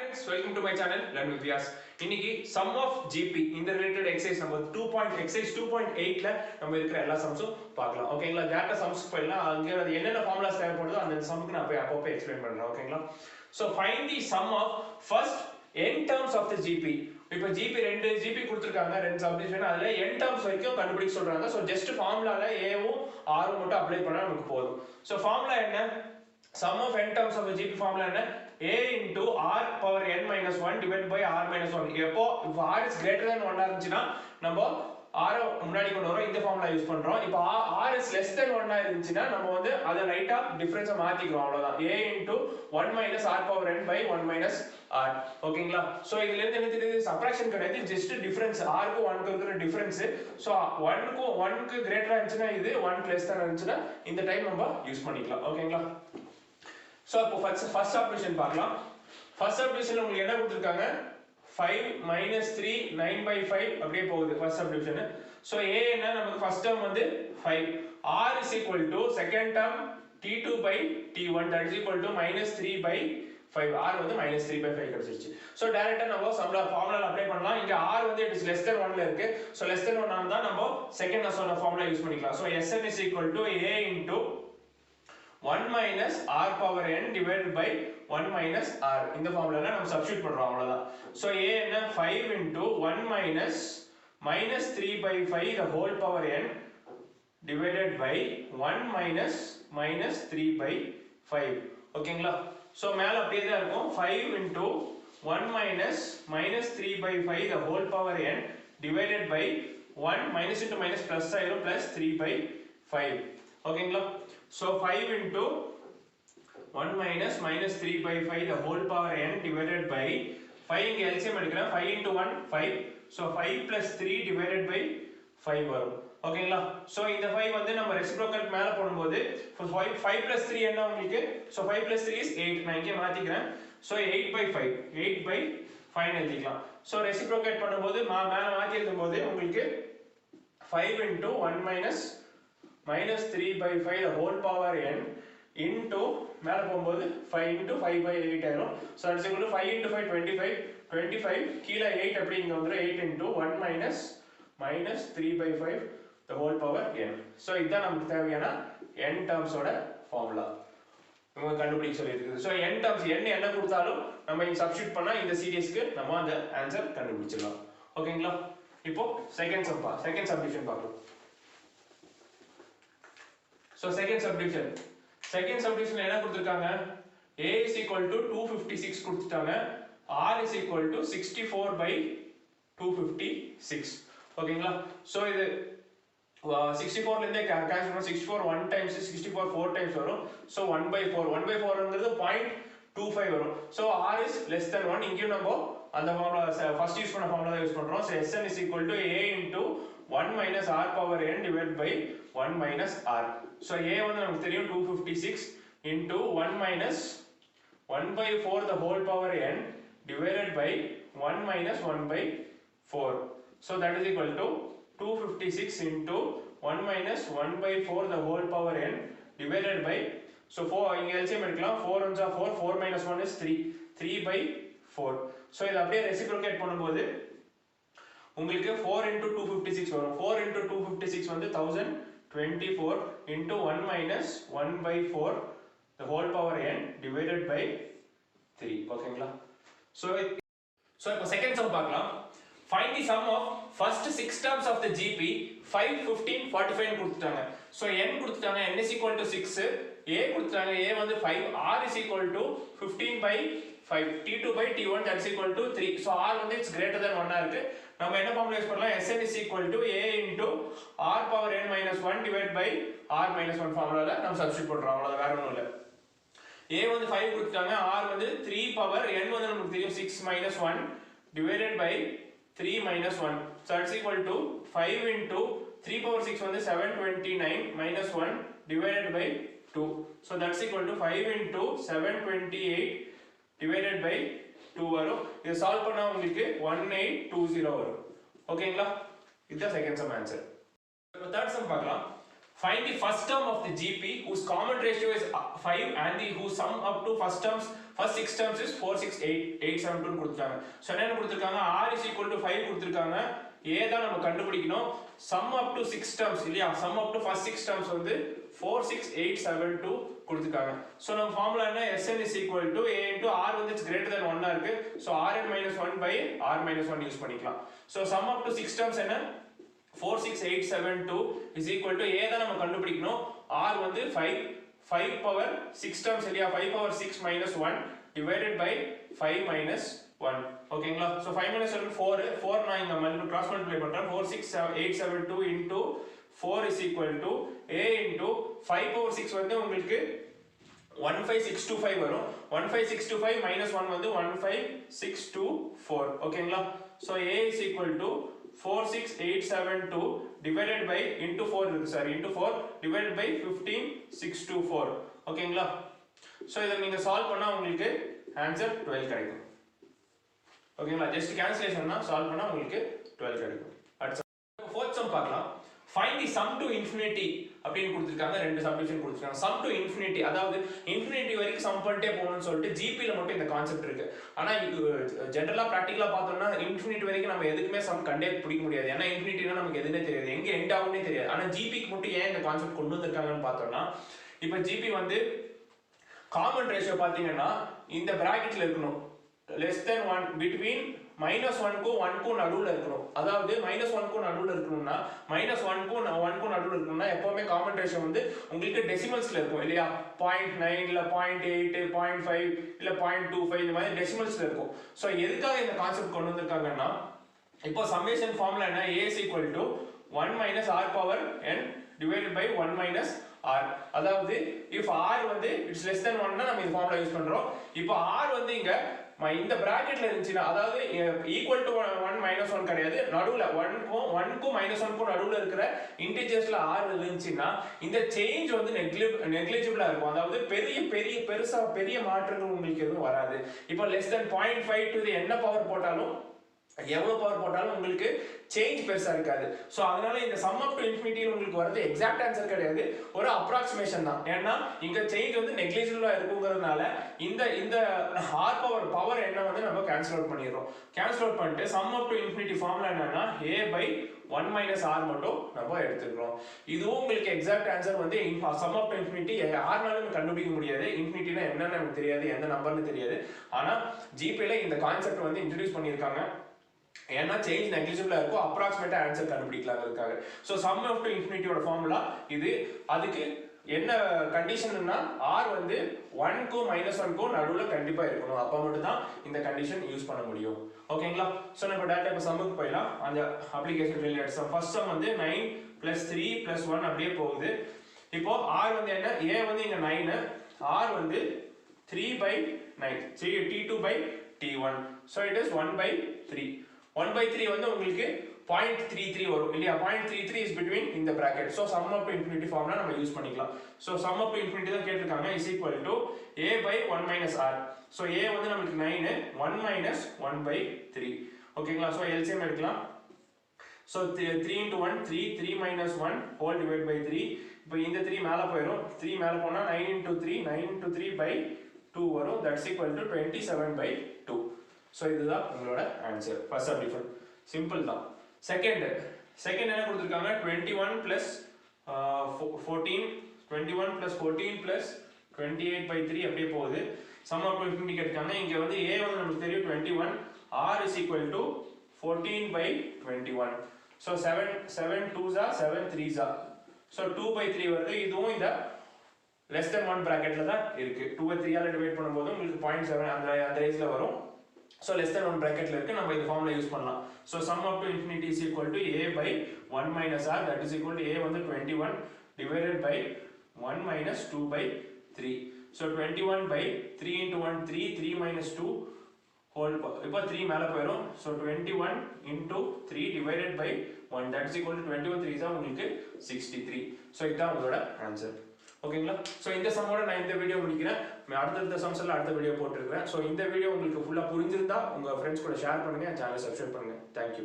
friends, welcome to my channel Learn with Vyas. இன்னைக்கு sum of GP இந்த related exercise number 2.8ல நம்ம இருக்கிற எல்லா சம்ஸும் பார்க்கலாம். ஓகேங்களா? டேரக்டா சம்ஸ் போயிடலாம். அங்க என்னென்ன ஃபார்முலாஸ் தேவைப்படுதோ அந்த சம்க்கு நான் போய் அப்பப்போ எக்ஸ்பிளைன் பண்றேன். ஓகேங்களா? So find the sum of first n terms of the GP. இப்போ GP ரெண்டு GP கொடுத்திருக்காங்க, ரெண்டு சப்டிவிஷன். அதுல n terms வரைக்கும் கண்டுபிடிக்க சொல்றாங்க. So just ஃபார்முலால a வும் r வும் மட்டும் அப்ளை பண்ணா நமக்கு போதும். So ஃபார்முலா என்ன? Sum of n terms of the GP formula என்ன? a into r power n minus 1 divided by r minus 1. எப்போ if r is greater than 1 இருந்துச்சுன்னா நம்ம r முன்னாடி கொண்டு வரோம், இந்த ஃபார்முலா யூஸ் பண்றோம். இப்போ r is less than 1 இருந்துச்சுன்னா நம்ம வந்து அத ரைட்டா டிஃபரன்ஸ் மாத்திக்கிறோம், அவ்வளவுதான். a into 1 minus r power n by 1 minus r. ஓகேங்களா? சோ இதுல இருந்து என்ன தெரியுது? சப்ட்ராக்ஷன் கிடையாது, ஜஸ்ட் டிஃபரன்ஸ். r க்கு 1 க்கு இருக்கிற டிஃபரன்ஸ். சோ 1 க்கு கிரேட்டரா இருந்துச்சுன்னா இது, 1 க்கு லெஸ் than இருந்துச்சுன்னா இந்த டைம் நம்ம யூஸ் பண்ணிக்கலாம். ஓகேங்களா? So இப்போ first subdivision பார்க்கலாம். first subdivision உங்களுக்கு என்ன கொடுத்திருக்காங்க? 5 minus 3 9/5 அப்படியே போகுது first subdivision. So a என்ன நமக்கு first term வந்து 5, r is equal to second term t2 by t1 that is equal to minus 3/5. r வந்து minus 3/5 கிடைச்சிருச்சு. So டைரக்ட்டா நம்ம ஃபார்முலா அப்ளை பண்ணலாம். இங்க r வந்து it is less than 1 ல இருக்கு. So less than 1 ஆனதா நம்ம செகண்ட் நான் சொன்ன ஃபார்முலா யூஸ் பண்ணிக்கலாம். So sn is equal to a into 1 minus r power n divided by 1 minus r. இந்த ஃபார்முலால நம்ம சப்ஸ்டிட்யூட் பண்றோம், அவ்வளவுதான். So a என்ன 5 into 1 minus 3/5 the whole power n divided by 1 minus 3/5. ஓகேங்களா? So மேல அப்படியே தான் இருக்கும். 5 into 1 minus 3/5 the whole power n divided by 1 minus into minus plus ஆயிரும் plus 3/5. ஓகேங்களா? So 5 into 1 minus 3/5 the whole power n divided by 5 இங்க LCM எடுக்கிறேன். 5 into 1 5. So 5 plus 3 divided by 5 வரும். ஓகேங்களா? So இந்த 5 வந்து நம்ம ரெசிப்ரோக்கல் மேல போடும்போது 5 plus 3 என்ன உங்களுக்கு? So 5 plus 3 is 8. நான் இங்கே மாத்திக்கிறேன். So 8/5 8/5 எழுதிக்கலாம். So ரெசிப்ரோகேட் பண்ணும்போது மேல மாத்தி எழுதும்போது உங்களுக்கு 5 into 1 minus 3/5 the whole power n into மேல போகும்போது 5 into 5/8 ஆயிரும். So that's equal to 5 into 5 25 கீழ 8 அப்படி இங்க வந்துரும். 8 into 1 minus 3/5 the whole power n. So இதான் நமக்கு தேவையான n terms ஓட ஃபார்முலா நம்ம கண்டுபிடிக்க சொல்லிருக்கு. So n terms என்ன கொடுத்தாலும் நம்ம இங்க சப்ஸ்டிட்யூட் பண்ணா இந்த சீரிஸ்க்கு நம்ம அந்த ஆன்சர் கண்டுபிடிச்சிடலாம். ஓகேங்களா? இப்போ செகண்ட் சப்டிவிஷன் பார்க்கலாம். So second subdivision என்ன கொடுத்திருக்காங்க? a is equal to 256 கொடுத்துட்டாங்க. r is equal to 64/256. ஓகேங்களா? So இது 64 ல இருந்தே கேன்சல் பண்ணா 64 1 times 64 4 times வரும். So 1/4ங்கிறது 0.25 வரும். So r is less than 1. இங்கேயும் நம்ம அந்த ஃபார்முலா ஃபர்ஸ்ட் யூஸ் பண்ண ஃபார்முலா யூஸ் பண்றோம். So sn is equal to a into 1 minus r power n divided by 1 minus r. So a வந்து நமக்கு தெரியும் 256 into 1 minus 1/4 the whole power n divided by 1 minus 1/4. So that is equal to 256 into 1 minus 1/4 the whole power n divided by, so 4 இங்க LCM எடுக்கலாம். 4 1 4, 4 minus 1 is 3/4. So இத அப்படியே reciprocate பண்ணும்போது உங்களுக்கு 4 into 256 வரும். 4 into 256 வந்து 1024 into 1 minus 1/4 the whole power n divided by 3. ஓகேங்களா? So இப்போ செகண்ட் சம் பார்க்கலாம். Find the sum of first 6 terms of the GP 5 15 45 கொடுத்துட்டாங்க. So n கொடுத்துட்டாங்க, n is equal to 6, a கொடுத்துட்டாங்க, a வந்து 5, r is equal to 15/5, t2 by t1 that's equal to 3. So r வந்து it's greater than 1 இருக்கு. நம்ம என்ன formula use பண்ணலாம்? sn is equal to a into r power n minus 1 divided by r minus 1 ஃபார்முலால நம்ம substitute பண்றோம், அவ்வளவுதான், வேற ஒண்ணும் இல்ல. a வந்து 5 கொடுத்துட்டாங்க, r வந்து 3 power n வந்து நமக்கு தெரியும் 6 minus 1 divided by 3 minus 1. So that's equal to 5 into 3 power 6 வந்து 729 minus 1 divided by 2. So that's equal to 5 into 728 divided by 2 வரும். இத சால்வ் பண்ணா உங்களுக்கு 1820 வரும். ஓகேங்களா? இதுதான் செகண்ட் சம் ஆன்சர். இப்போ தேர்ட் சம் பார்க்கலாம். find the first term of the GP whose common ratio is 5 and the whose sum up to first 6 terms is 4 6 8 8 7 2 கொடுத்துட்டாங்க. சோ என்ன கொடுத்திருக்காங்க r is equal to 5 கொடுத்திருக்காங்க. a தான் நம்ம கண்டுபிடிக்கணும். sum up to 6 terms இல்லையா, sum up to first 6 terms வந்து 4 6 8 7 2 கொடுத்திருக்காங்க. சோ நம்ம ஃபார்முலா என்ன, Sn is equal to a into r வந்து it's greater than 1 இருக்கு. So rn minus 1 by r minus 1 use பண்ணிக்கலாம். So sum up to 6 terms என்ன 4 6 8 7 2 is equal to a தான் நம்ம கண்டுபிடிக்கணும். r வந்து 5 power 6 terms இல்லையா, 5 power 6 minus 1 divided by 5 minus 1. ஓகேங்களா. so 5 minus 1 4 நான் இங்க மல்டிபிள் கிராஸ் மல்டிப்ளை பண்றேன். 4 6 8 7 2 into 4 is equal to a into 5 power 6 வந்து உங்களுக்கு 15625 வரும். 15625 minus 1 வந்து 15624. ஓகேங்களா. so a is equal to 46872 divided by into 4 இருக்கு சார், into 4 divided by 15624. ஓகேங்களா. சோ இத நீங்க சால்வ் பண்ணா உங்களுக்கு ஆன்சர் 12 கிடைக்கும். ஓகேங்களா. ஜஸ்ட் கேன்சலேஷன்னா சால்வ் பண்ணா உங்களுக்கு 12 கிடைக்கும். அடுத்து ஃபோர்த் சம் பார்க்கலாம். find the sum to infinity அப்படினு கொடுத்திருக்காங்க. ரெண்டு சப்டிவிஷன் கொடுத்திருக்காங்க. sum to infinity அதாவது இன்ஃபினிட்டி வரைக்கும் சம் பண்ணிட்டே போகணும்னு சொல்லிட்டு ஜிபி ல மட்டும் இந்த கான்செப்ட் இருக்கு. ஆனா ஜெனரலா பிராக்டிகலா பார்த்தோம்னா இன்ஃபினிட்டி வரைக்கும் நம்ம எதுக்குமே சம் கண்டே பிடிக்க முடியாது. ஏன்னா இன்ஃபினிட்டினா நமக்கு எதுனே தெரியாது, எங்க எண்ட் ஆகும்னே தெரியாது. ஆனா ஜிபி க்கு மட்டும் ஏன் இந்த கான்செப்ட் கொண்டு வந்திருக்காங்கன்னு பார்த்தோம்னா, இப்போ ஜிபி வந்து காமன் ரேஷியோ பாத்தீங்கன்னா இந்த பிராக்கெட்ல இருக்கணும், less than 1 between -1 க்கும் 1 க்கும் நடுவுல இருக்கணும். அதாவது -1 க்கும் நடுவுல இருக்கணும்னா -1 க்கும் 1 க்கும் நடுவுல இருக்கணும்னா எப்பவுமே காமன் ரேஷியோ வந்து உங்களுக்கு டெசிமல்ஸ்ல இருக்கும் இல்லையா, 0.9 இல்ல 0.8 0.5 இல்ல 0.25 இந்த மாதிரி டெசிமல்ஸ்ல இருக்கும். சோ எதுக்காக இந்த கான்செப்ட் கொண்டு வந்திருக்காங்கன்னா, இப்போ சம்மேஷன் ஃபார்முலா என்ன, a is equal to 1 minus r power n divided by 1 minus r. அதாவது if r வந்து it's less than 1 னா நம்ம இந்த ஃபார்முலா யூஸ் பண்றோம். இப்போ r வந்து இங்க இந்த பிராக்கெட்ல இருந்துச்சுனா, அதாவது ஈக்குவல் டு 1 minus 1 கிடையாது, நடுவுல 1 க்கும் -1 க்கும் நடுவுல இருக்கிற இன்டிஜர்ஸ்ல r இருந்துச்சுனா இந்த சேஞ்ச் வந்து நெக்லிஜிபிளா இருக்கும். அதாவது பெரிய மாற்றங்கள் உங்களுக்கு எதுவும் வராது. இப்போ less than 0.5 to the என்ன பவர் போட்டாலும் எவ்வளவு பவர் போட்டாலும் உங்களுக்கு சேஞ்ச் பெருசா இருக்காது. சோ அதனால இந்த சம் அப் டு இன்ஃபினிட்டி உங்களுக்கு வரது எக்ஸாக்ட் ஆன்சர் கிடையாது, ஒரு அப்ராக்ஸிமேஷன் தான். ஏன்னா இங்க சேஞ்ச் வந்து நெக்லிஜிபிளா இருக்குங்கிறதுனால இந்த r பவர் என்ன வந்து நம்ம கேன்சல் அவுட் பண்ணிடுறோம். கேன்சல் அவுட் பண்ணிட்டு some up to infinity formula என்னன்னா a by 1 minus r மட்டும் நம்ம எடுத்துக்கிறோம். இதுவும் உங்களுக்கு எக்ஸாக்ட் ஆன்சர் வந்து some up to infinity r நாலும் கண்டுபிடிக்க முடியாது. இன்ஃபினிட்டினா என்னன்னு நமக்கு தெரியாது, எந்த நம்பர்னு தெரியாது. ஆனா ஜிபி ல இந்த கான்செப்ட் வந்து இன்ட்ரோ듀ஸ் பண்ணிருக்காங்க. ஏன்னா சேஞ்ச் நெக்லிஜிபிளா இருக்கும், அப்ராக்ஸிமேட்டா ஆன்சர் கண்டுபிடிக்கலாம்ங்கிறதுக்காக. சோ சம் ஆஃப் டு இன்ஃபினிட்டியோட ஃபார்முலா இது. அதுக்கு என்ன கண்டிஷன்னா r வந்து 1 க்கும் -1 க்கும் நடுவுல கண்டிப்பா இருக்கணும். அப்ப மட்டும் தான் இந்த கண்டிஷன் யூஸ் பண்ண முடியும். ஓகேங்களா. சோ நம்ம டைரக்டா இப்ப சம்முக்கு போயிடலாம். அந்த application related sum. First sum வந்து 9 + 3 + 1 அப்படியே போகுது. இப்போ r வந்து என்ன, a வந்து இங்க 9, r வந்து 3/9 t2/t1. so it is 1/3. 1/3 வந்து உங்களுக்கு 0.33 வரும் இல்லையா, 0.33 is between in the bracket. so sum up to infinity formula நம்ம யூஸ் பண்ணிக்கலாம். so sum up to infinity தான் கேட்டிருக்காங்க, is equal to a by 1 minus r. so a வந்து நமக்கு 9, 1 minus 1/3. ஓகேங்களா. so LCM எடுக்கலாம். so 3 into 1 3 minus 1 whole divided by 3. இப்போ இந்த 3 மேல போயிடும், 3 மேல போனா 9 into 3 9 into 3/2 வரும். that's equal to 27/2. so இதுதான் உங்களோட ஆன்சர். ஃபர்ஸ்ட் சப்டிவிஷன் சிம்பிள் தான். செகண்ட் என்ன கொடுத்திருக்காங்க, 21 plus 14 21 plus 14 plus 28/3 அப்படியே போகுது. சம் ஆஃப் இன்ஃபினிட்டி கேட்காங்க. இங்க வந்து a வந்து நமக்கு தெரியும் 21, r is equal to 14/21. so 7 2s are 7 3s are, so 2/3 வருது. இதுவும் இந்த less than 1 bracketல தான் இருக்கு. 2/3 ஆல டிவைட் பண்ணும்போது உங்களுக்கு 0.7 அந்த ரேஞ்ச்ல வரும். so less than 1 bracketல இருக்கு. நம்ம இந்த ஃபார்முலா யூஸ் பண்ணலாம். so sum up to infinity is equal to a by 1 minus r, that is equal to a வந்து 21 divided by 1 minus 2/3. so 21/3 into 1 3 minus 2 whole, இப்போ 3 மேல போயிடும். so 21 into 3 divided by 1, that is equal to 21 3s தான் உங்களுக்கு 63. so இதுதான் உங்களோட answer. ஓகேங்களா. So இந்த சம்மோட நான் இந்த வீடியோ முடிக்கிறேன். அடுத்த சம்ஸ் எல்லாம் அடுத்த வீடியோ போட்டுருக்கேன். சோ இந்த வீடியோ உங்களுக்கு ஃபுல்லா புரிஞ்சிருந்தா உங்க ஃப்ரெண்ட்ஸ் கூட ஷேர் பண்ணுங்க, சேனலை சப்ஸ்கிரைப் பண்ணுங்க. தேங்க்யூ.